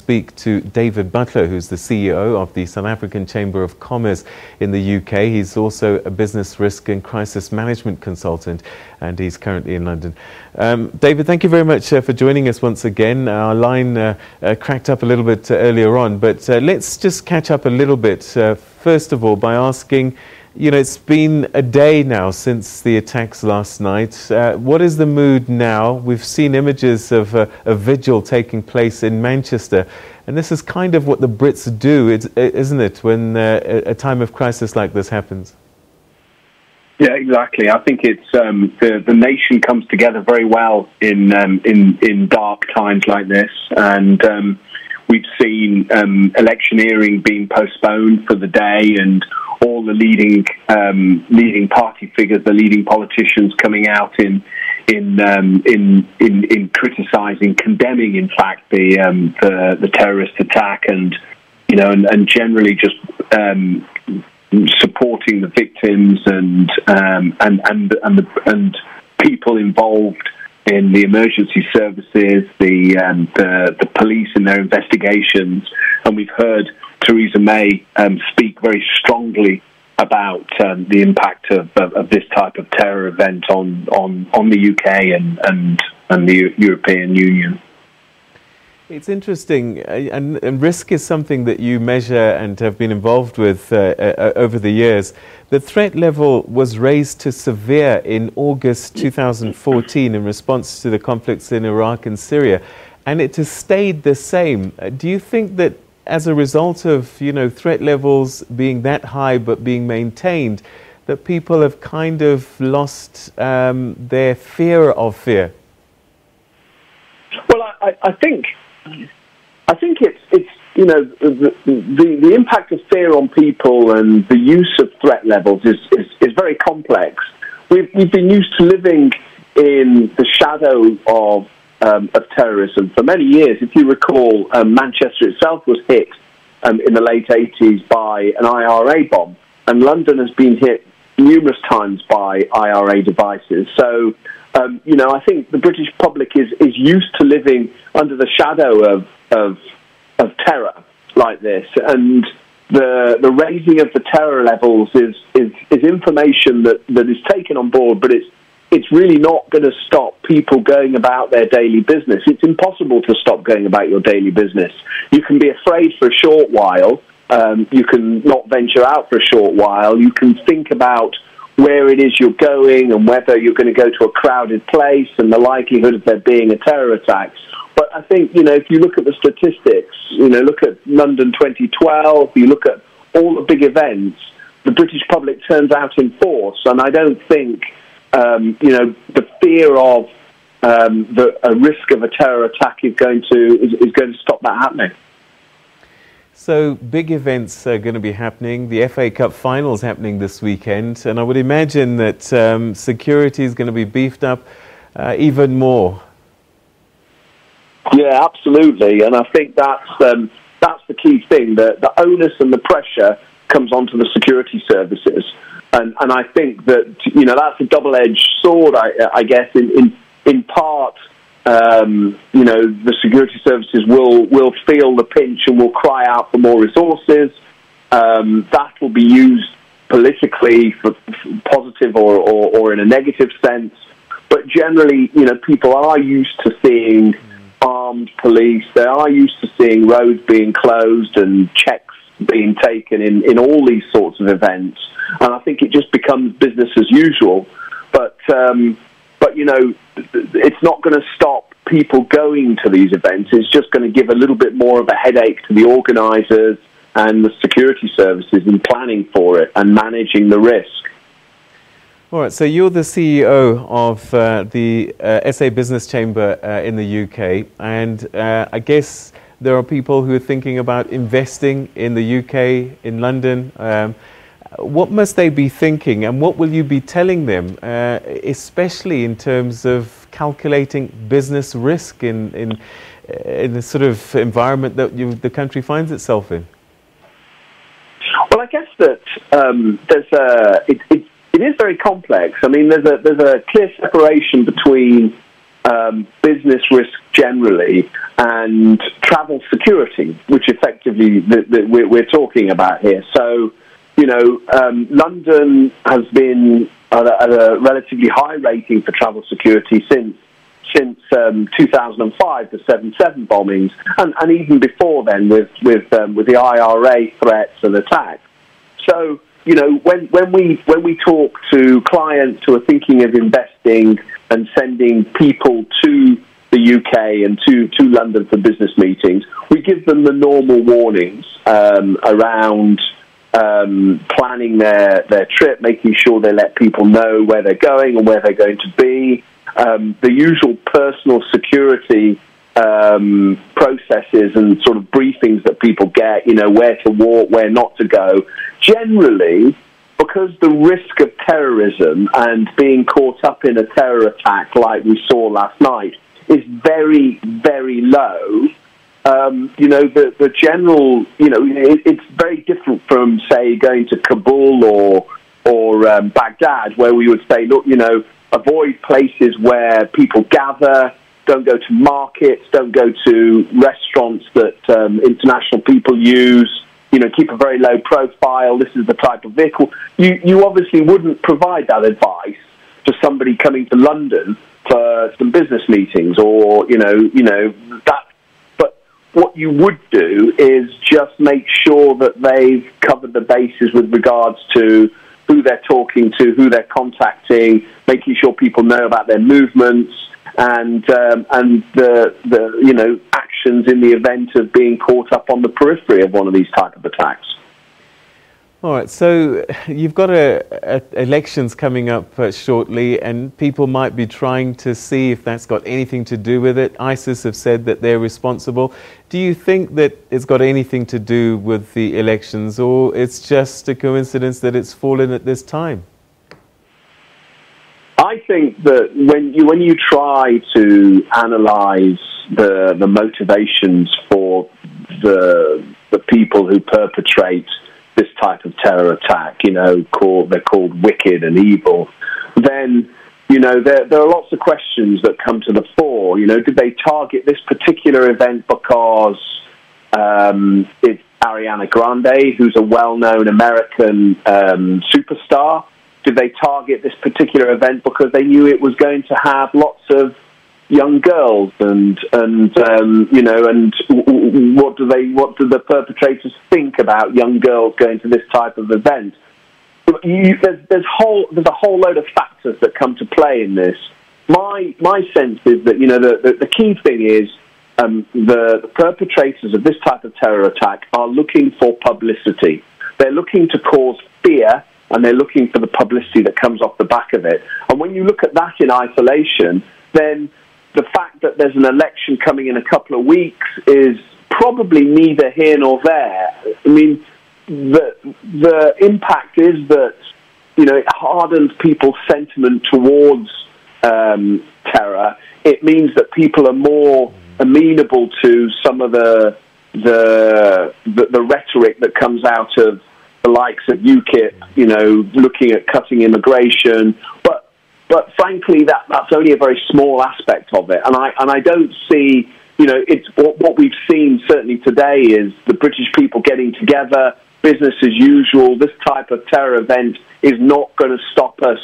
speak to David Butler, who's the CEO of the South African Chamber of Commerce in the UK. He's also a business risk and crisis management consultant, and he's currently in London. David, thank you very much for joining us once again. Our line cracked up a little bit earlier on, but let's just catch up a little bit, first of all, by asking, you know, it's been a day now since the attacks last night. What is the mood now? We've seen images of a vigil taking place in Manchester, and this is kind of what the Brits do, isn't it, when a time of crisis like this happens? Yeah, exactly. I think it's the nation comes together very well in dark times like this, and we've seen electioneering being postponed for the day, and all the leading party figures, the leading politicians, coming out in criticising, condemning, in fact, the terrorist attack, and and generally just supporting the victims and people involved in the emergency services, the police in their investigations. And we've heard Theresa May speak very strongly about the impact of this type of terror event on the UK and the European Union. It's interesting, and risk is something that you measure and have been involved with over the years. The threat level was raised to severe in August 2014 in response to the conflicts in Iraq and Syria, and it has stayed the same. Do you think that as a result of, threat levels being that high but being maintained, that people have kind of lost their fear of fear? Well, I think it's the impact of fear on people and the use of threat levels is very complex. We've been used to living in the shadow of terrorism for many years. If you recall, Manchester itself was hit in the late 80s by an IRA bomb, and London has been hit numerous times by IRA devices. So, I think the British public is used to living under the shadow of terror like this, and the raising of the terror levels is information that is taken on board, but it's really not going to stop people going about their daily business. It's impossible to stop going about your daily business. You can be afraid for a short while. You can not venture out for a short while. You can think about where it is you're going and whether you're going to go to a crowded place and the likelihood of there being a terror attack. But I think, if you look at the statistics, look at London 2012, you look at all the big events, the British public turns out in force, and I don't think the fear of a risk of a terror attack is going to stop that happening. So big events are going to be happening. The FA Cup final is happening this weekend, and I would imagine that security is going to be beefed up even more. Yeah, absolutely, and I think that's the key thing. The onus and the pressure comes onto the security services. And I think that, that's a double-edged sword, I guess, in part, the security services will feel the pinch and will cry out for more resources. That will be used politically for positive or in a negative sense. But generally, people are used to seeing armed police. They are used to seeing roads being closed and checks being taken in all these sorts of events. And I think it just becomes business as usual. But it's not going to stop people going to these events. It's just going to give a little bit more of a headache to the organisers and the security services in planning for it and managing the risk. All right, so you're the CEO of the SA Business Chamber in the UK, and I guess there are people who are thinking about investing in the UK, in London. What must they be thinking, and what will you be telling them, especially in terms of calculating business risk in the sort of environment that the country finds itself in? Well, I guess that it is very complex. I mean, there's a clear separation between business risk generally and travel security, which effectively we're talking about here. So, London has been at a relatively high rating for travel security since 2005, the 7/7 bombings, and even before then with the IRA threats and attacks. So, when we talk to clients who are thinking of investing and sending people to the UK and to London for business meetings, we give them the normal warnings around planning their trip, making sure they let people know where they're going and where they're going to be, the usual personal security processes and sort of briefings that people get, where to walk, where not to go. Generally, because the risk of terrorism and being caught up in a terror attack like we saw last night is very, very low. The general, it's very different from, say, going to Kabul or Baghdad, where we would say, look, avoid places where people gather, don't go to markets, don't go to restaurants that international people use, keep a very low profile, this is the type of vehicle. You obviously wouldn't provide that advice to somebody coming to London for some business meetings or, that. But what you would do is just make sure that they've covered the bases with regards to who they're talking to, who they're contacting, making sure people know about their movements and the actions in the event of being caught up on the periphery of one of these type of attacks. All right, so you've got elections coming up shortly, and people might be trying to see if that's got anything to do with it. ISIS have said that they're responsible. Do you think that it's got anything to do with the elections, or it's just a coincidence that it's fallen at this time? I think that when you try to analyse the motivations for the people who perpetrate this type of terror attack, they're called wicked and evil, then, there are lots of questions that come to the fore. Did they target this particular event because it's Ariana Grande, who's a well-known American superstar? Did they target this particular event because they knew it was going to have lots of young girls and what do the perpetrators think about young girls going to this type of event? There's a whole load of factors that come to play in this. My sense is that the key thing is the perpetrators of this type of terror attack are looking for publicity. They're looking to cause fear, and they're looking for the publicity that comes off the back of it. And when you look at that in isolation, then the fact that there's an election coming in a couple of weeks is probably neither here nor there. I mean, the impact is that, it hardens people's sentiment towards terror. It means that people are more amenable to some of the rhetoric that comes out of the likes of UKIP, looking at cutting immigration, but frankly, that's only a very small aspect of it, and I don't see, it's what we've seen certainly today is the British people getting together, business as usual. This type of terror event is not going to stop us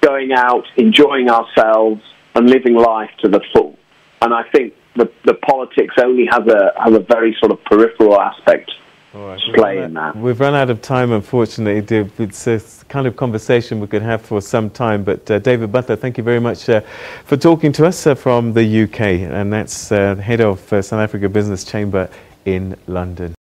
going out, enjoying ourselves, and living life to the full. And I think the politics only has a very sort of peripheral aspect. All right. We've run out of time, unfortunately. It's a kind of conversation we could have for some time. But David Butler, thank you very much for talking to us from the UK. And that's head of South Africa Business Chamber in London.